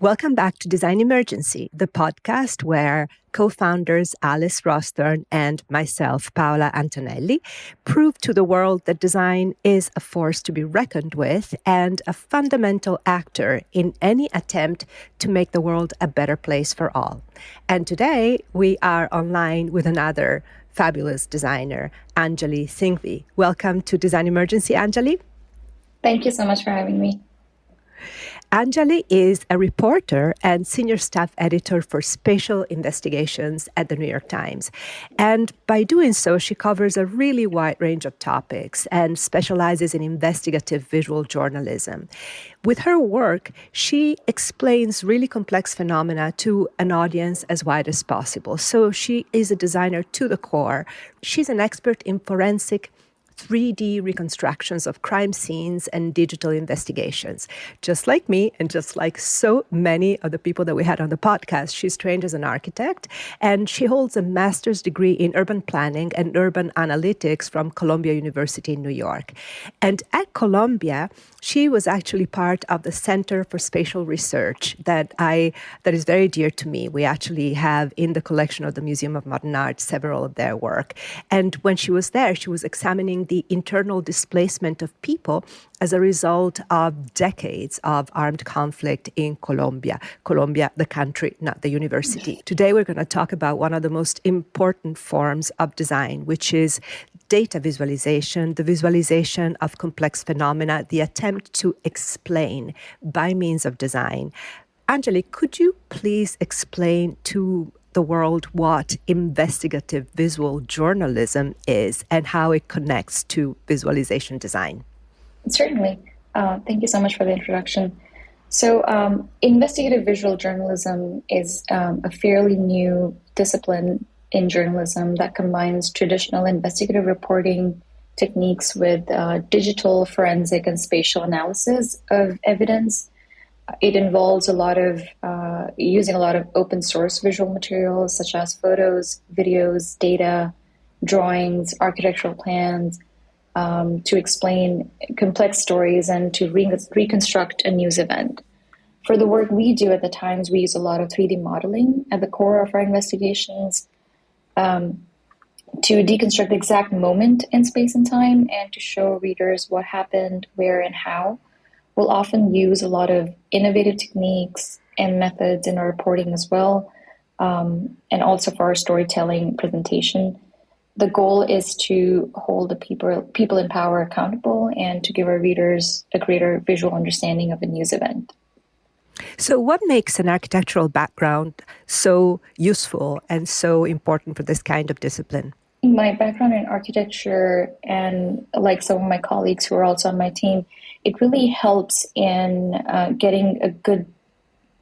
Welcome back to Design Emergency, the podcast where co-founders Alice Rosthorn and myself, Paola Antonelli, prove to the world that design is a force to be reckoned with and a fundamental actor in any attempt to make the world a better place for all. And today we are online with another fabulous designer, Anjali Singhvi. Welcome to Design Emergency, Anjali. Thank you so much for having me. Anjali is a reporter and senior staff editor for spatial investigations at the New York Times. And by doing so, she covers a really wide range of topics and specializes in investigative visual journalism. With her work, she explains really complex phenomena to an audience as wide as possible. So she is a designer to the core. She's an expert in forensic 3D reconstructions of crime scenes and digital investigations. Just like me, and just like so many of the people that we had on the podcast, she's trained as an architect, and she holds a master's degree in urban planning and urban analytics from Columbia University in New York. And at Columbia, she was actually part of the Center for Spatial Research that is very dear to me. We actually have in the collection of the Museum of Modern Art several of their work. And when she was there, she was examining the internal displacement of people as a result of decades of armed conflict in Colombia. Colombia, the country, not the university. Today, we're going to talk about one of the most important forms of design, which is data visualization, the visualization of complex phenomena, the attempt to explain by means of design. Anjali, could you please explain to the world what investigative visual journalism is and how it connects to visualization design? Certainly. Thank you so much for the introduction. So investigative visual journalism is a fairly new discipline in journalism that combines traditional investigative reporting techniques with digital forensic and spatial analysis of evidence. It involves using a lot of open source visual materials such as photos, videos, data, drawings, architectural plans to explain complex stories and to reconstruct a news event. For the work we do at the Times, we use a lot of 3D modeling at the core of our investigations to deconstruct the exact moment in space and time and to show readers what happened, where, and how. We'll often use a lot of innovative techniques and methods in our reporting as well, and also for our storytelling presentation. The goal is to hold the people in power accountable and to give our readers a greater visual understanding of a news event. So what makes an architectural background so useful and so important for this kind of discipline? My background in architecture and like some of my colleagues who are also on my team, it really helps in getting a good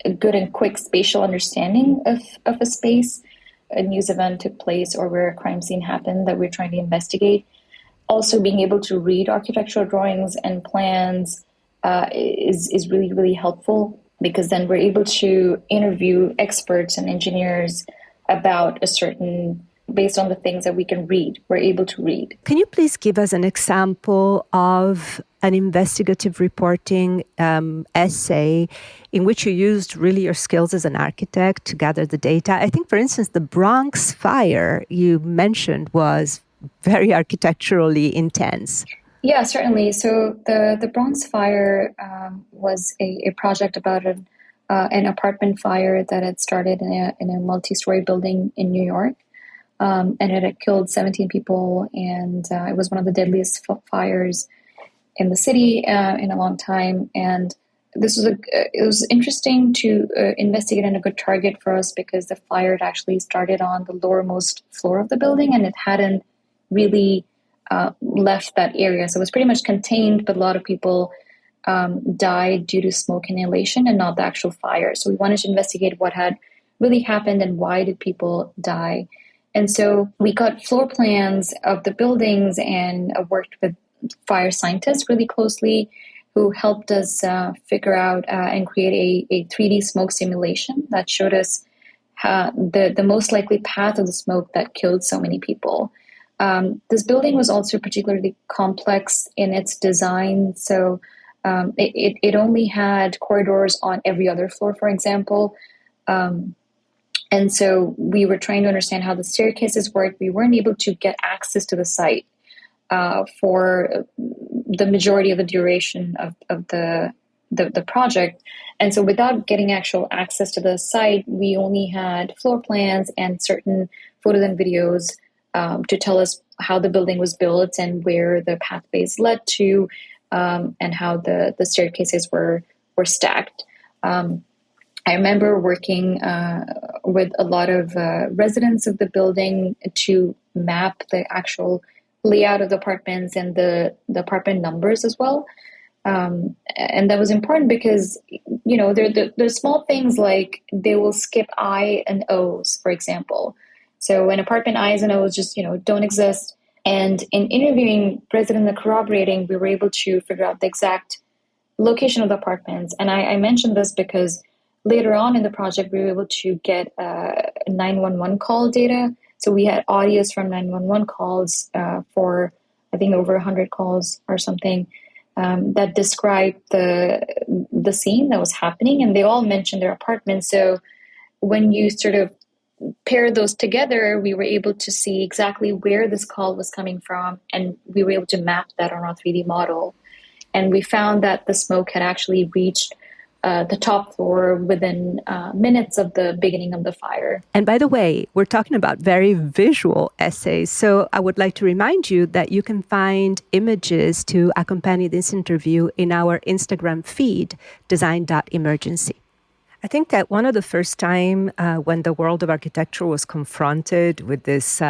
and quick spatial understanding of a space, a news event took place or where a crime scene happened that we're trying to investigate. Also being able to read architectural drawings and plans is really, really helpful because then we're able to interview experts and engineers about based on the things that we can read, we're able to read. Can you please give us an example of an investigative reporting essay in which you used really your skills as an architect to gather the data? I think, for instance, the Bronx fire you mentioned was very architecturally intense. Yeah, certainly. So the Bronx fire was a project about an apartment fire that had started in a multi-story building in New York. And it had killed 17 people, and it was one of the deadliest fires in the city in a long time. And it was interesting to investigate and a good target for us because the fire had actually started on the lowermost floor of the building, and it hadn't really left that area. So it was pretty much contained, but a lot of people died due to smoke inhalation and not the actual fire. So we wanted to investigate what had really happened and why did people die. And so we got floor plans of the buildings and worked with fire scientists really closely who helped us figure out and create a 3D smoke simulation that showed us the most likely path of the smoke that killed so many people. This building was also particularly complex in its design. So It only had corridors on every other floor, for example. And so we were trying to understand how the staircases worked. We weren't able to get access to the site for the majority of the duration of the project. And so without getting actual access to the site, we only had floor plans and certain photos and videos to tell us how the building was built and where the pathways led to, and how the staircases were stacked. I remember working with a lot of residents of the building to map the actual layout of the apartments and the apartment numbers as well. And that was important because, there's small things like they will skip I and O's, for example. So when apartment I's and O's just, don't exist. And in interviewing residents and corroborating, we were able to figure out the exact location of the apartments. And I mentioned this because later on in the project, we were able to get 911 call data. So we had audios from 911 calls for, I think, over 100 calls or something that described the scene that was happening. And they all mentioned their apartments. So when you sort of pair those together, we were able to see exactly where this call was coming from. And we were able to map that on our 3D model. And we found that the smoke had actually reached the top floor within minutes of the beginning of the fire. And by the way, we're talking about very visual essays. So I would like to remind you that you can find images to accompany this interview in our Instagram feed, design.emergency. I think that one of the first time when the world of architecture was confronted with this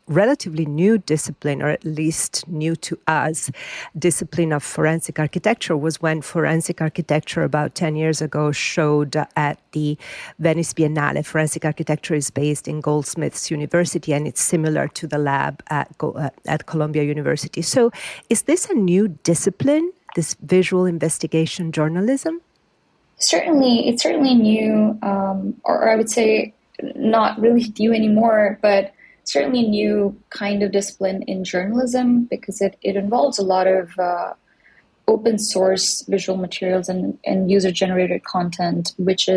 relatively new discipline, or at least new to us, discipline of forensic architecture, was when forensic architecture about 10 years ago showed at the Venice Biennale. Forensic architecture is based in Goldsmiths University, and it's similar to the lab at Columbia University. So is this a new discipline, this visual investigation journalism? Certainly, it's certainly new, or I would say not really new anymore, but certainly a new kind of discipline in journalism because it involves a lot of open source visual materials and user generated content, which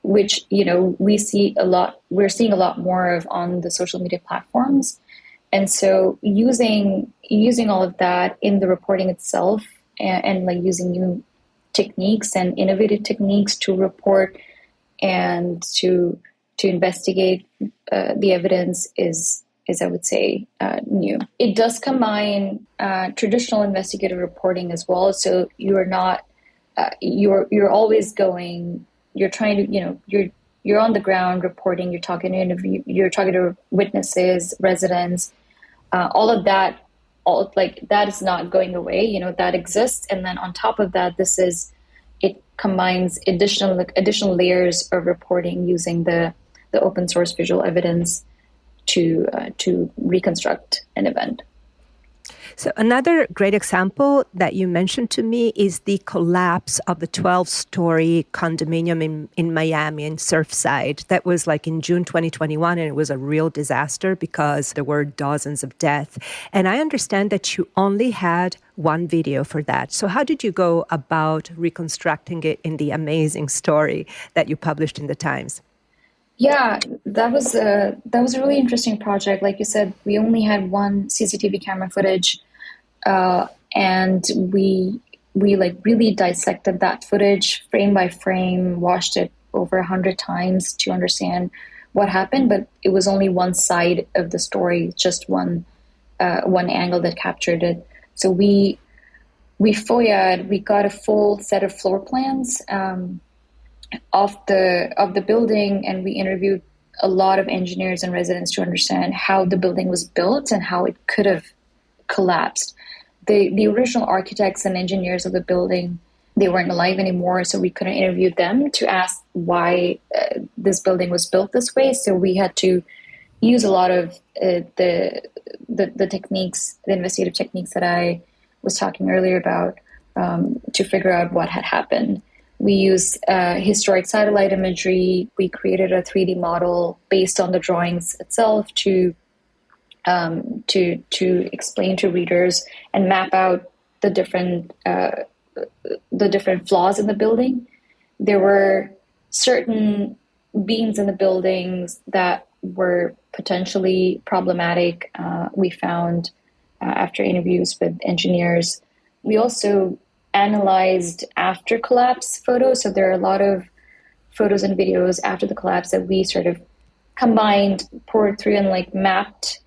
we're seeing a lot more of on the social media platforms. And so using all of that in the reporting itself and like using new techniques and innovative techniques to report and to investigate the evidence is I would say new. It does combine traditional investigative reporting as well. So you're not you're always going. You're trying to you're on the ground reporting. You're talking to witnesses, residents, all of that. All like that is not going away. That exists, and then on top of that, it combines additional layers of reporting using the open source visual evidence to reconstruct an event. So another great example that you mentioned to me is the collapse of the 12-story condominium in Miami, in Surfside. That was like in June 2021, and it was a real disaster because there were dozens of deaths. And I understand that you only had one video for that. So how did you go about reconstructing it in the amazing story that you published in the Times? Yeah, that was a really interesting project. Like you said, we only had one CCTV camera footage, and we like really dissected that footage frame by frame, watched it over 100 times to understand what happened. But it was only one side of the story, just one angle that captured it. So we FOIA'd, we got a full set of floor plans of the building, and we interviewed a lot of engineers and residents to understand how the building was built and how it could have collapsed. The original architects and engineers of the building, they weren't alive anymore, so we couldn't interview them to ask why this building was built this way. So we had to use a lot of the techniques, the investigative techniques that I was talking earlier about to figure out what had happened. We used historic satellite imagery. We created a 3D model based on the drawings itself to explain to readers and map out the different flaws in the building. There were certain beams in the buildings that were potentially problematic. We found after interviews with engineers. We also analyzed after collapse photos. So there are a lot of photos and videos after the collapse that we sort of combined, poured through, and like mapped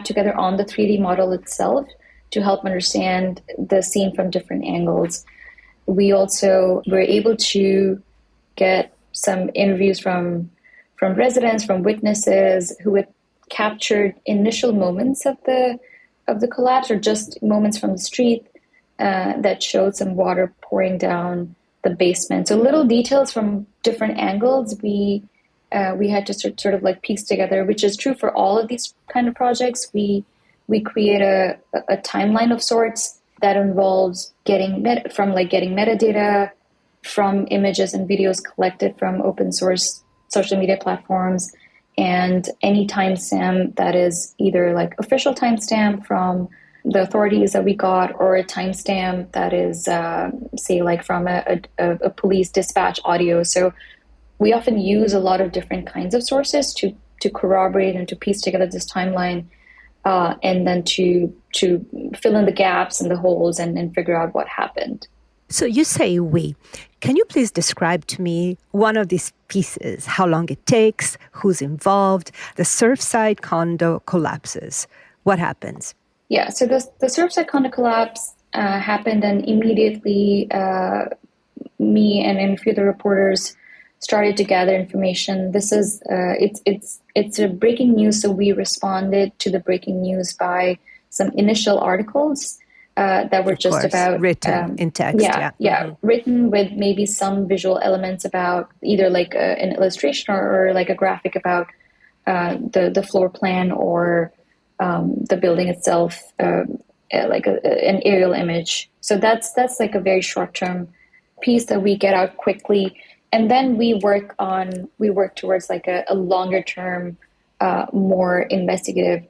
together on the 3D model itself to help understand the scene from different angles. We also were able to get some interviews from residents, from witnesses who had captured initial moments of the collapse, or just moments from the street that showed some water pouring down the basement. So little details from different angles we had to sort of like piece together, which is true for all of these kind of projects. We create a timeline of sorts that involves getting metadata from images and videos collected from open source social media platforms, and any timestamp that is either like official timestamp from the authorities that we got, or a timestamp that is, say, like from a police dispatch audio. So we often use a lot of different kinds of sources to corroborate and to piece together this timeline, and then to fill in the gaps and the holes and figure out what happened. So you say we. Can you please describe to me one of these pieces, how long it takes, who's involved? The Surfside condo collapses. What happens? Yeah, so the Surfside condo collapse happened, and immediately me and a few of the reporters started to gather information. This is it's a breaking news, so we responded to the breaking news by some initial articles that were just about written in text. Yeah, mm-hmm. Written with maybe some visual elements about either like an illustration or like a graphic about the floor plan or the building itself, like an aerial image. So that's like a very short term piece that we get out quickly, and then we work towards like a longer term, more investigative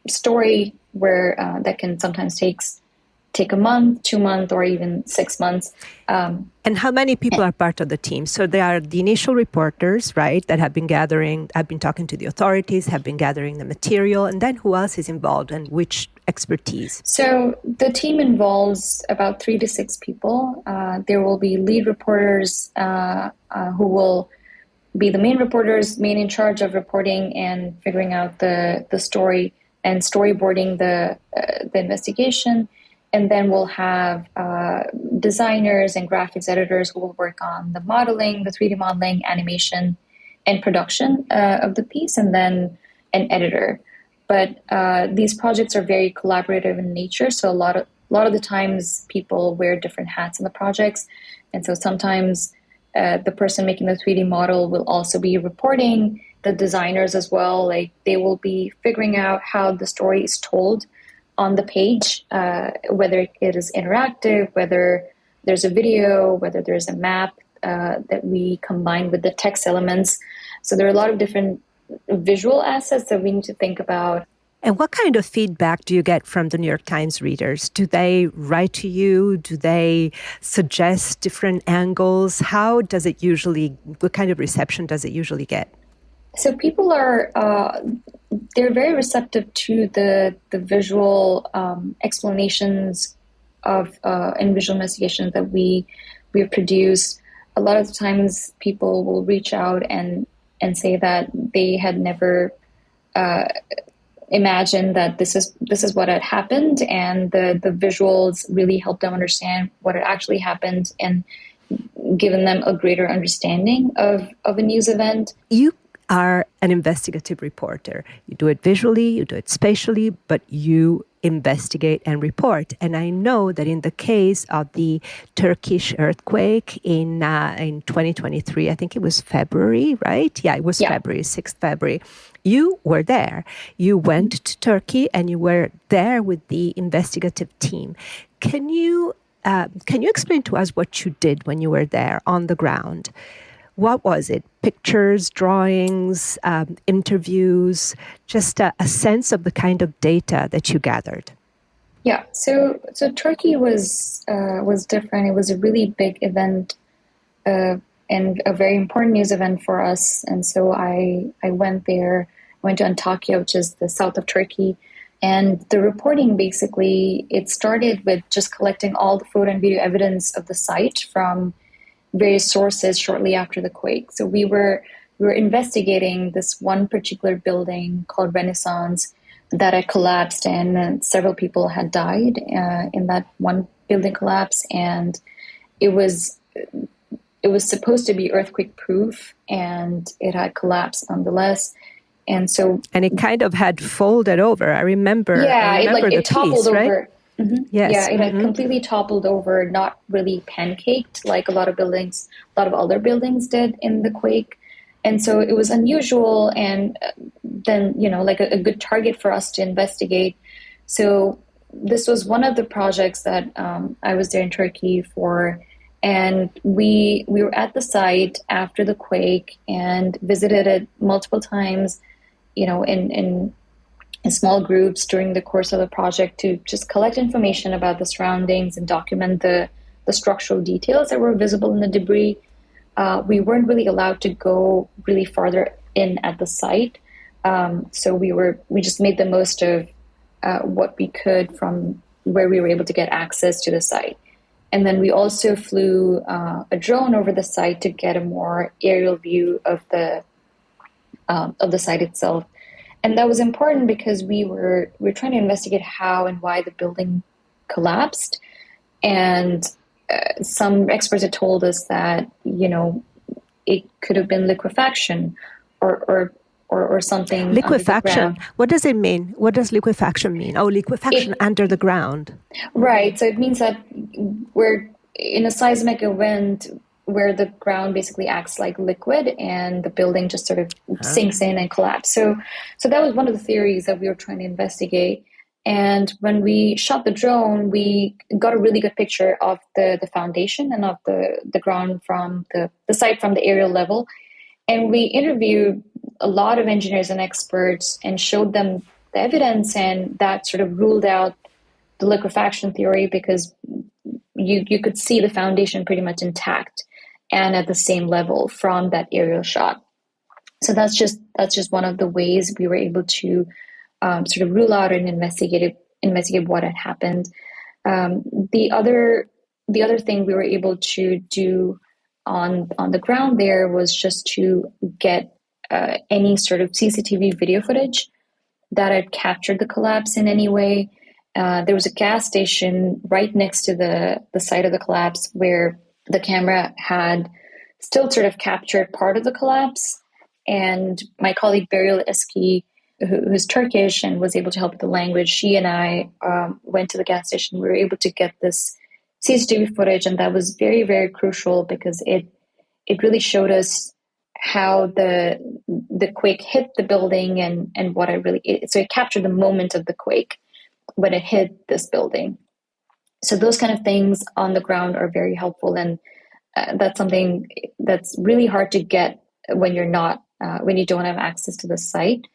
story where that can sometimes take a month, 2 months, or even 6 months. And how many people are part of the team? So they are the initial reporters, right, that have been talking to the authorities, have been gathering the material, and then who else is involved and which expertise? So the team involves about 3 to 6 people. There will be lead reporters who will be the main reporters, main in charge of reporting and figuring out the story and storyboarding the investigation. And then we'll have designers and graphics editors who will work on the modeling, the 3D modeling, animation, and production of the piece, and then an editor. But these projects are very collaborative in nature, so a lot of the times people wear different hats in the projects, and so sometimes the person making the 3D model will also be reporting. The designers as well, like they will be figuring out how the story is told on the page, whether it is interactive, whether there's a video, whether there's a map that we combine with the text elements. So there are a lot of different visual assets that we need to think about. And what kind of feedback do you get from the New York Times readers? Do they write to you? Do they suggest different angles? What kind of reception does it usually get? So people they're very receptive to the visual explanations of and visual investigations that we have produced. A lot of the times people will reach out and say that they had never imagined that this is what had happened, and the visuals really helped them understand what had actually happened and given them a greater understanding of a news event. You are an investigative reporter. You do it visually, you do it spatially, but you investigate and report. And I know that in the case of the Turkish earthquake in 2023, I think it was February, right? Yeah, it was February, 6th February. You were there. You went to Turkey and you were there with the investigative team. Can you explain to us what you did when you were there on the ground? What was it? Pictures, drawings, interviews, just a sense of the kind of data that you gathered? Yeah, so Turkey was different. It was a really big event, uh, and a very important news event for us. And so I went there, went to Antakya, which is the south of Turkey, and the reporting basically it started with just collecting all the photo and video evidence of the site from various sources shortly after the quake. So we were investigating this one particular building called Renaissance that had collapsed, and several people had died in that one building collapse, and it was it was supposed to be earthquake proof, and it had collapsed nonetheless. And so, And it kind of had folded over. I yeah, remember the it toppled piece, right? over. Yeah, Yes. it had completely toppled over, not really pancaked like a lot of other buildings did in the quake. And so it was unusual, and then, like a good target for us to investigate. So this was one of the projects that I was there in Turkey for. And we were at the site after the quake and visited it multiple times, in small groups during the course of the project to just collect information about the surroundings and document the structural details that were visible in the debris. We weren't really allowed to go really farther in at the site, so we just made the most of what we could from where we were able to get access to the site. And then we also flew a drone over the site to get a more aerial view of the site itself. And that was important because we were trying to investigate how and why the building collapsed. And some experts had told us that it could have been liquefaction or something under the Liquefaction. ground. What does it mean? What does liquefaction mean? Oh, liquefaction It under the ground. Right. So it means that we're in a seismic event where the ground basically acts like liquid and the building just sort of sinks in and collapses. So that was one of the theories that we were trying to investigate. And when we shot the drone, we got a really good picture of the foundation and of the ground from the site from the aerial level. And we interviewed a lot of engineers and experts and showed them the evidence, and that sort of ruled out the liquefaction theory because you could see the foundation pretty much intact and at the same level from that aerial shot. So that's just one of the ways we were able to sort of rule out and investigate what had happened. The other thing we were able to do on the ground there was just to get any sort of CCTV video footage that had captured the collapse in any way. There was a gas station right next to the site of the collapse where the camera had still sort of captured part of the collapse. And my colleague Beryl Eski, who's Turkish and was able to help with the language, she and I went to the gas station. We were able to get this CCTV footage, and that was very, very crucial because it really showed us how the quake hit the building and what so it captured the moment of the quake when it hit this building. So those kind of things on the ground are very helpful, and that's something that's really hard to get when when you don't have access to the site.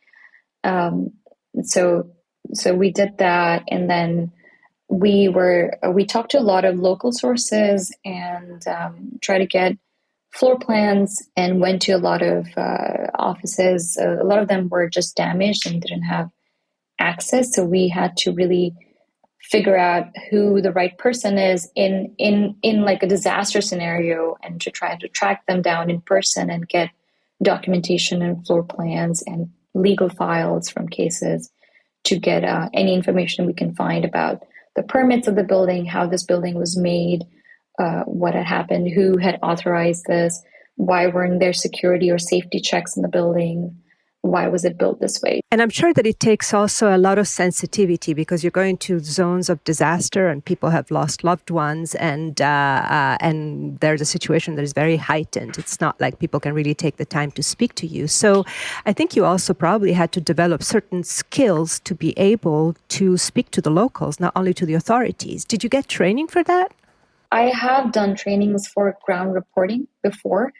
So we did that, and then we talked to a lot of local sources and try to get floor plans, and went to a lot of offices. A lot of them were just damaged and didn't have access, so we had to really figure out who the right person is in like a disaster scenario, and to try to track them down in person and get documentation and floor plans and legal files from cases to get any information we can find about the permits of the building, how this building was made, what had happened, who had authorized this, why weren't there security or safety checks in the building, why was it built this way. And I'm sure that it takes also a lot of sensitivity because you're going to zones of disaster and people have lost loved ones, and there's a situation that is very heightened. It's not like people can really take the time to speak to you. So I think you also probably had to develop certain skills to be able to speak to the locals, not only to the authorities. Did you get training for that? I have done trainings for ground reporting before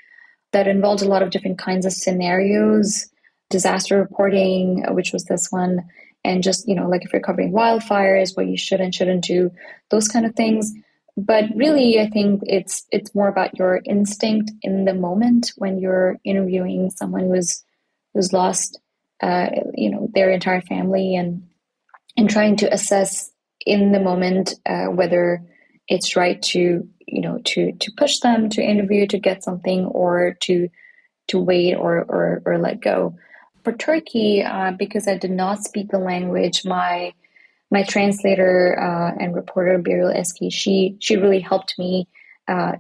that involved a lot of different kinds of scenarios, disaster reporting, which was this one, and just, like if you're covering wildfires, what you should and shouldn't do, those kind of things. But really, I think it's more about your instinct in the moment when you're interviewing someone who's lost, their entire family, and trying to assess in the moment whether it's right to to push them to interview to get something, or to wait or let go. For Turkey, because I did not speak the language, my translator and reporter Biril Eski, she really helped me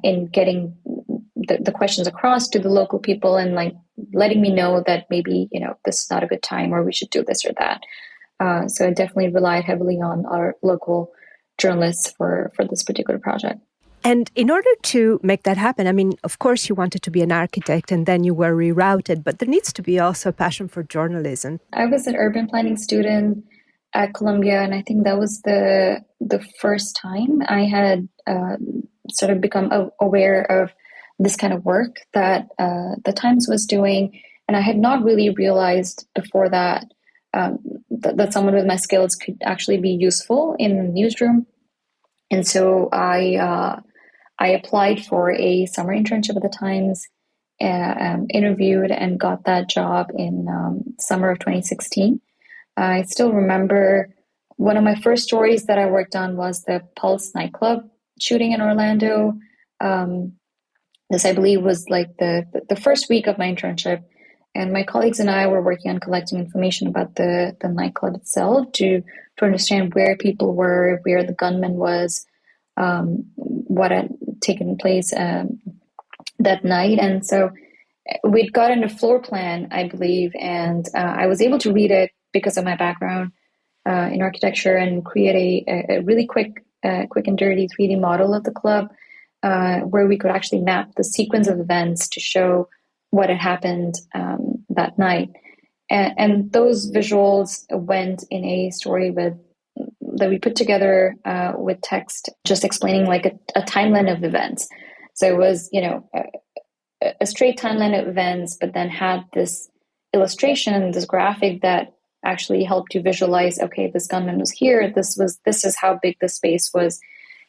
in getting the questions across to the local people, and like letting me know that maybe this is not a good time, or we should do this or that. So I definitely relied heavily on our local journalists for this particular project. And in order to make that happen, I mean, of course, you wanted to be an architect and then you were rerouted, but there needs to be also a passion for journalism. I was an urban planning student at Columbia, and I think that was the first time I had sort of become aware of this kind of work that the Times was doing. And I had not really realized before that that someone with my skills could actually be useful in the newsroom. And so I applied for a summer internship at the Times, interviewed, and got that job in summer of 2016. I still remember one of my first stories that I worked on was the Pulse nightclub shooting in Orlando. This, I believe, was like the first week of my internship. And my colleagues and I were working on collecting information about the nightclub itself to understand where people were, where the gunman was, what had taken place that night. And so we'd gotten a floor plan, I believe, and I was able to read it because of my background in architecture, and create a really quick and dirty 3D model of the club where we could actually map the sequence of events to show what had happened that night. And those visuals went in a story that we put together with text, just explaining like a timeline of events. So it was, a straight timeline of events, but then had this illustration, this graphic that actually helped you visualize, okay, this gunman was here. This is how big the space was.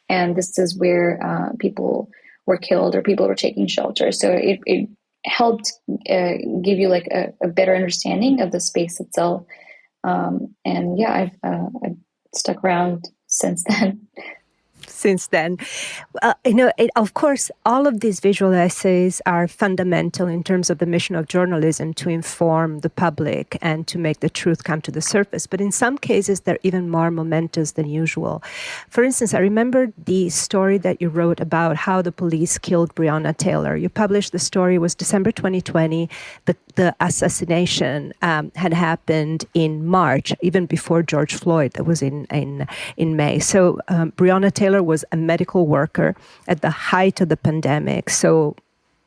And this is where people were killed or people were taking shelter. So it helped give you like a better understanding of the space itself. And yeah, I've stuck around since then. Of course, all of these visual essays are fundamental in terms of the mission of journalism to inform the public and to make the truth come to the surface. But in some cases, they're even more momentous than usual. For instance, I remember the story that you wrote about how the police killed Breonna Taylor. You published the story, it was December 2020. The assassination had happened in March, even before George Floyd. That was in May. So Breonna Taylor was a medical worker at the height of the pandemic. So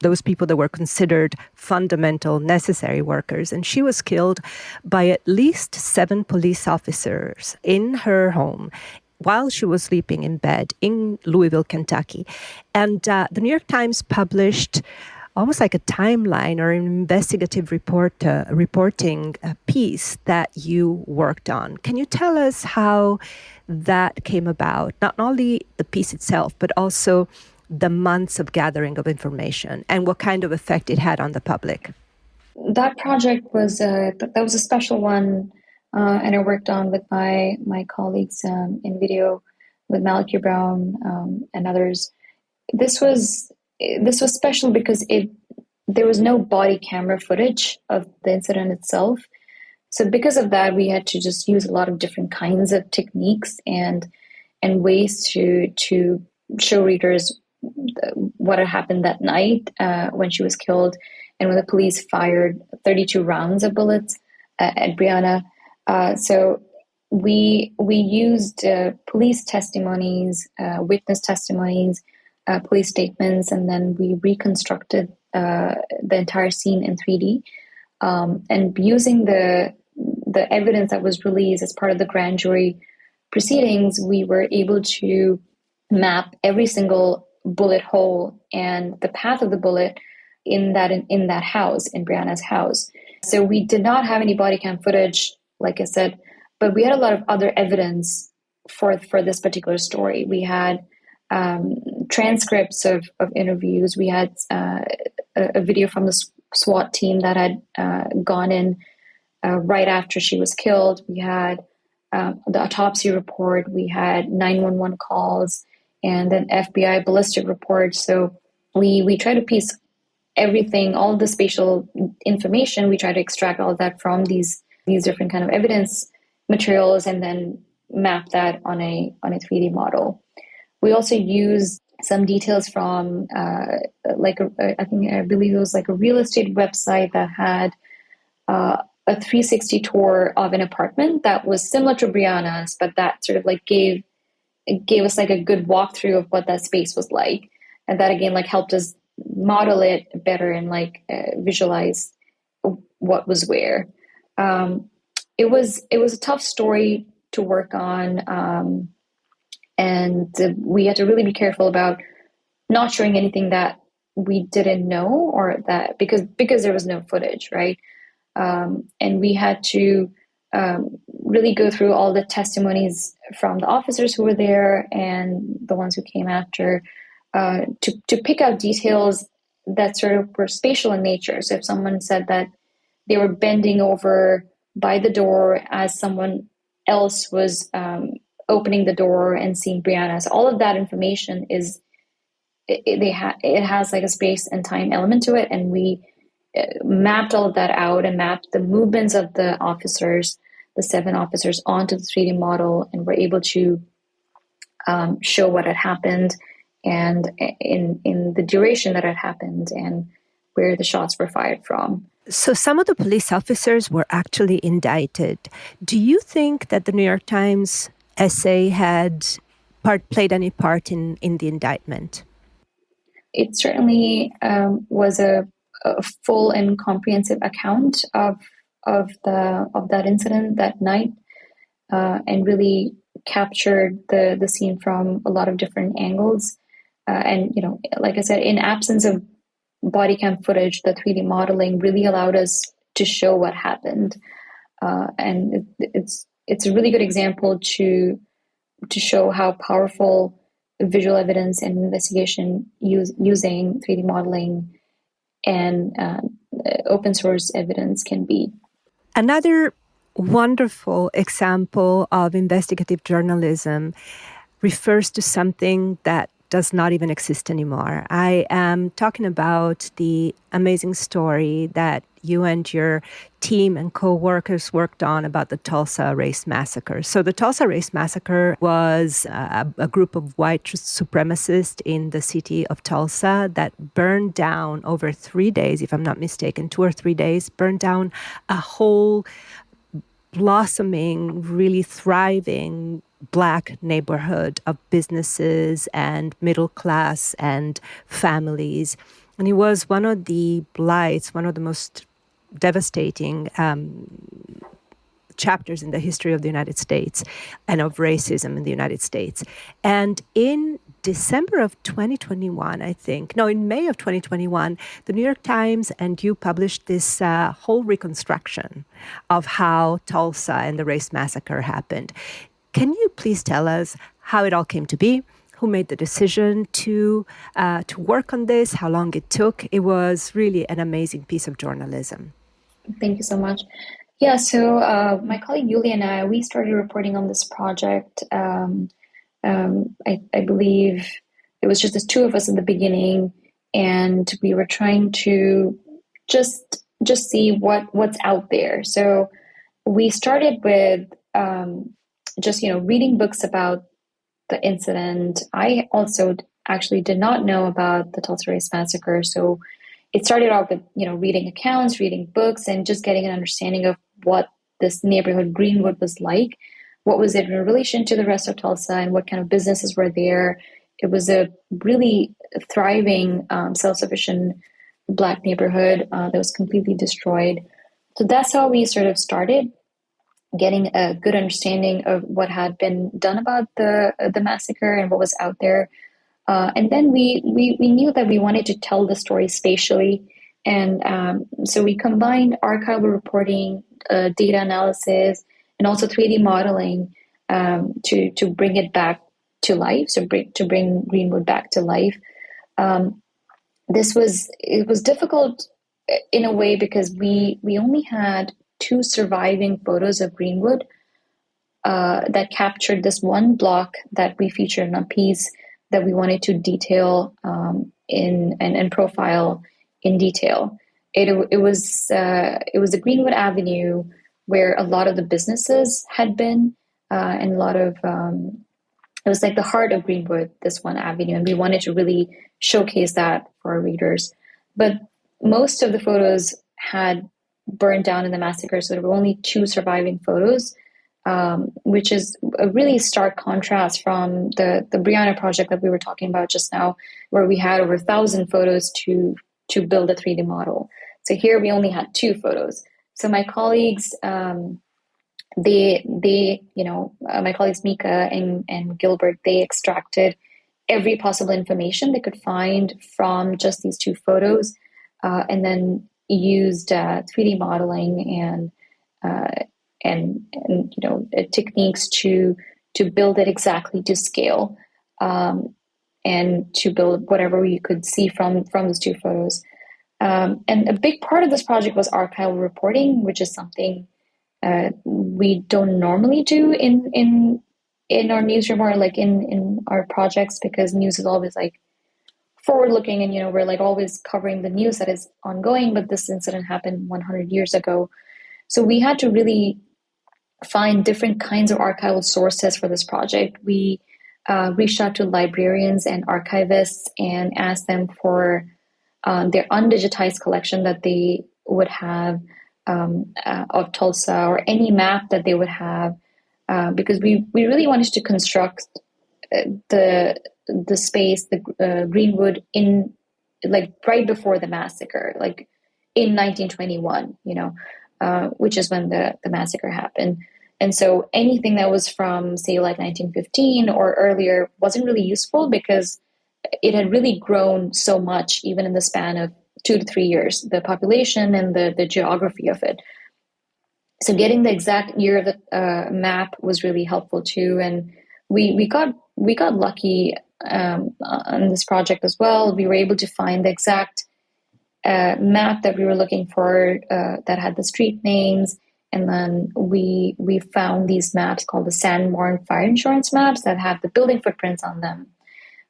those people that were considered fundamental, necessary workers. And she was killed by at least 7 police officers in her home while she was sleeping in bed in Louisville, Kentucky. And the New York Times published almost like a timeline or an investigative reporting piece that you worked on. Can you tell us how that came about? Not only the piece itself, but also the months of gathering of information and what kind of effect it had on the public. That project was a special one, and I worked on with my colleagues in video, with Malachy Brown and others. This was special because there was no body camera footage of the incident itself. So because of that, we had to just use a lot of different kinds of techniques and ways to show readers what had happened that night when she was killed, and when the police fired 32 rounds of bullets at Breonna. So we used police testimonies, witness testimonies, police statements, and then we reconstructed the entire scene in 3D. And using the evidence that was released as part of the grand jury proceedings, we were able to map every single bullet hole and the path of the bullet in that house, in Breonna's house. So we did not have any body cam footage, like I said, but we had a lot of other evidence for this particular story. We had transcripts of interviews. We had a video from the SWAT team that had gone in right after she was killed. We had the autopsy report. We had 911 calls and an FBI ballistic report. So we try to piece everything, all the spatial information. We try to extract all of that from these different kind of evidence materials and then map that on a 3D model. We also use some details from I believe it was like a real estate website that had a 360 tour of an apartment that was similar to Brianna's, but that sort of like gave us like a good walkthrough of what that space was like, and that again like helped us model it better and like visualize what was where. It was a tough story to work on. And we had to really be careful about not showing anything that we didn't know, or that because there was no footage, right? And we had to really go through all the testimonies from the officers who were there and the ones who came after to pick out details that sort of were spatial in nature. So if someone said that they were bending over by the door as someone else was opening the door and seeing Brianna, so all of that information is it has like a space and time element to it, and we mapped all of that out and mapped the movements of the officers, the 7 officers, onto the 3D model, and were able to show what had happened and in the duration that had happened and where the shots were fired from. So some of the police officers were actually indicted. Do you think that the New York Times essay had played any part in the indictment? It certainly was a full and comprehensive account of that incident that night, and really captured the scene from a lot of different angles. And like I said, in absence of body cam footage, the 3D modeling really allowed us to show what happened, and it's a really good example to show how powerful visual evidence and investigation using 3D modeling and open source evidence can be. Another wonderful example of investigative journalism refers to something that does not even exist anymore. I am talking about the amazing story that you and your team and co-workers worked on about the Tulsa Race Massacre. So the Tulsa Race Massacre was a group of white supremacists in the city of Tulsa that burned down over 3 days, if I'm not mistaken, 2 or 3 days, burned down a whole blossoming, really thriving Black neighborhood of businesses and middle class and families. And it was one of the blights, one of the most devastating chapters in the history of the United States and of racism in the United States. And in December of 2021, in May of 2021, the New York Times and you published this whole reconstruction of how Tulsa and the Race Massacre happened. Can you please tell us how it all came to be? Who made the decision to work on this? How long it took? It was really an amazing piece of journalism. Thank you so much. Yeah, so my colleague Yulia and I, we started reporting on this project. I believe it was just the 2 of us in the beginning, and we were trying to just see what's out there. So we started with just reading books about the incident. I also actually did not know about the Tulsa Race Massacre, so it started off with reading accounts, reading books, and just getting an understanding of what this neighborhood Greenwood was like. What was it in relation to the rest of Tulsa, and what kind of businesses were there? It was a really thriving, self-sufficient Black neighborhood that was completely destroyed. So that's how we sort of started getting a good understanding of what had been done about the massacre and what was out there. And then we knew that we wanted to tell the story spatially. And so we combined archival reporting, data analysis, and also 3D modeling to bring it back to life, so to bring Greenwood back to life. It was difficult in a way because we only had 2 surviving photos of Greenwood that captured this one block that we featured in a piece that we wanted to detail and profile in detail. It was the Greenwood Avenue where a lot of the businesses had been, and a lot of it was like the heart of Greenwood, this one avenue, and we wanted to really showcase that for our readers. But most of the photos had burned down in the massacre, so there were only 2 surviving photos, which is a really stark contrast from the Brianna project that we were talking about just now, where we had over 1,000 photos to build a 3D model. So here we only had 2 photos. So my colleagues, my colleagues Mika and Gilbert, they extracted every possible information they could find from just these 2 photos, and then used 3D modeling and techniques to build it exactly to scale, and to build whatever we could see from those 2 photos. And a big part of this project was archival reporting, which is something we don't normally do in our newsroom or like in our projects, because news is always like forward looking, and we're like always covering the news that is ongoing, but this incident happened 100 years ago. So we had to really find different kinds of archival sources for this project. We reached out to librarians and archivists and asked them for their undigitized collection that they would have of Tulsa, or any map that they would have, because we really wanted to construct the space, the Greenwood, in like right before the massacre, like in 1921, which is when the massacre happened. And so anything that was from, say, like 1915 or earlier wasn't really useful, because it had really grown so much, even in the span of 2 to 3 years, the population and the geography of it. So getting the exact year of the map was really helpful too. And we got lucky on this project as well. We were able to find the exact map that we were looking for, that had the street names. And then we found these maps called the Sanborn Fire Insurance maps that have the building footprints on them.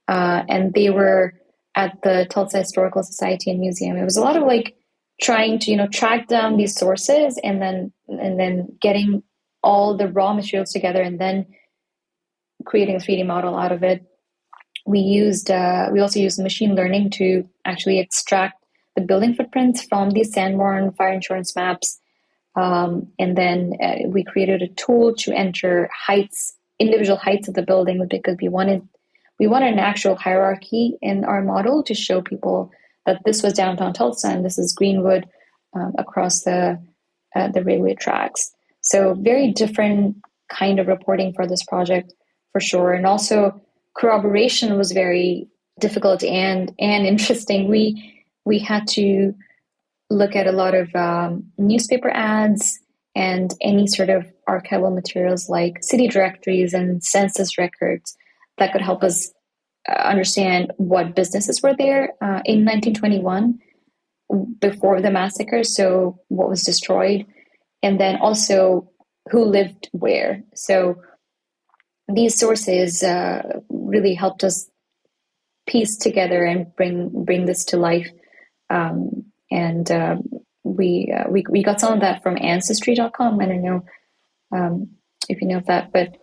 And they were at the Tulsa Historical Society and Museum. It was a lot of like trying to, track down these sources and then getting all the raw materials together and then creating a 3D model out of it. We also used machine learning to actually extract the building footprints from these Sanborn fire insurance maps. And then we created a tool to enter individual heights of the building, because we wanted an actual hierarchy in our model to show people that this was downtown Tulsa and this is Greenwood, across the railway tracks. So very different kind of reporting for this project, for sure. And also corroboration was very difficult and interesting. We had to look at a lot of newspaper ads and any sort of archival materials like city directories and census records that could help us understand what businesses were there in 1921 before the massacre, so what was destroyed, and then also who lived where. So these sources really helped us piece together and bring this to life. And we got some of that from Ancestry.com. I don't know if you know of that, but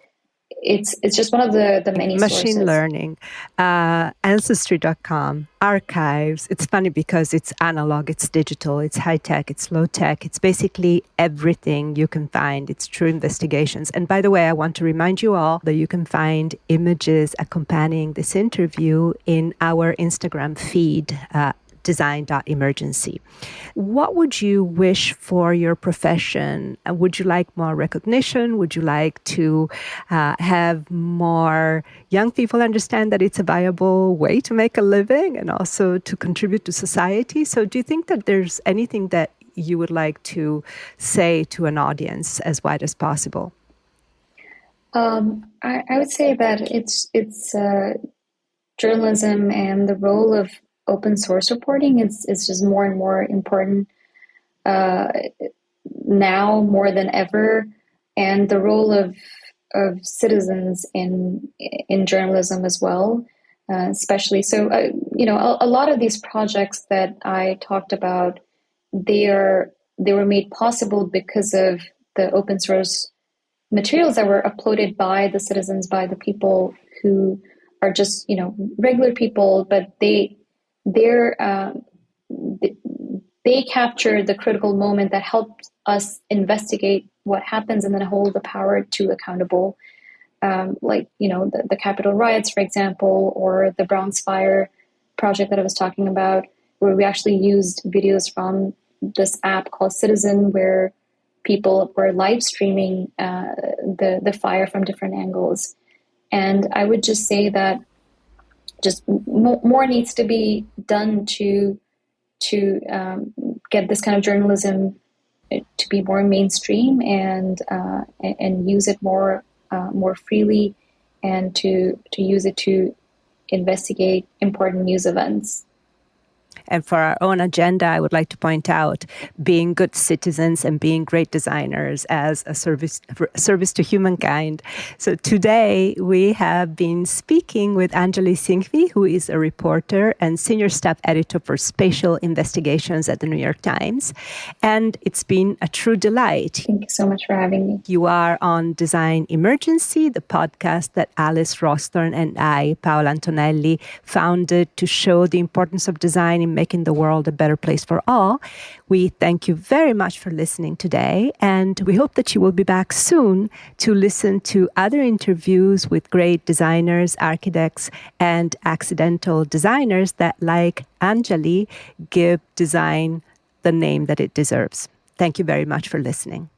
it's just one of the many machine sources. Learning, Ancestry.com, archives. It's funny because it's analog, it's digital, it's high tech, it's low tech. It's basically everything you can find. It's true investigations. And by the way, I want to remind you all that you can find images accompanying this interview in our Instagram feed, design.emergency. What would you wish for your profession? Would you like more recognition? Would you like to have more young people understand that it's a viable way to make a living and also to contribute to society? So do you think that there's anything that you would like to say to an audience as wide as possible? I would say that it's journalism and the role of open source reporting is just more and more important uh, now more than ever, and the role of citizens in journalism as well, especially. So, a lot of these projects that I talked about, they were made possible because of the open source materials that were uploaded by the citizens, by the people who are just regular people, but they're they capture the critical moment that helped us investigate what happens and then hold the power to accountable. Like the Capitol riots, for example, or the Bronx fire project that I was talking about, where we actually used videos from this app called Citizen, where people were live streaming the fire from different angles. And I would just say that just more needs to be done to get this kind of journalism to be more mainstream and use it more freely, and to use it to investigate important news events. And for our own agenda, I would like to point out being good citizens and being great designers as a service to humankind. So today we have been speaking with Anjali Singhvi, who is a reporter and senior staff editor for spatial investigations at the New York Times. And it's been a true delight. Thank you so much for having me. You are on Design Emergency, the podcast that Alice Rosthorn and I, Paola Antonelli, founded to show the importance of design in making the world a better place for all. We thank you very much for listening today, and we hope that you will be back soon to listen to other interviews with great designers, architects, and accidental designers that, like Anjali, give design the name that it deserves. Thank you very much for listening.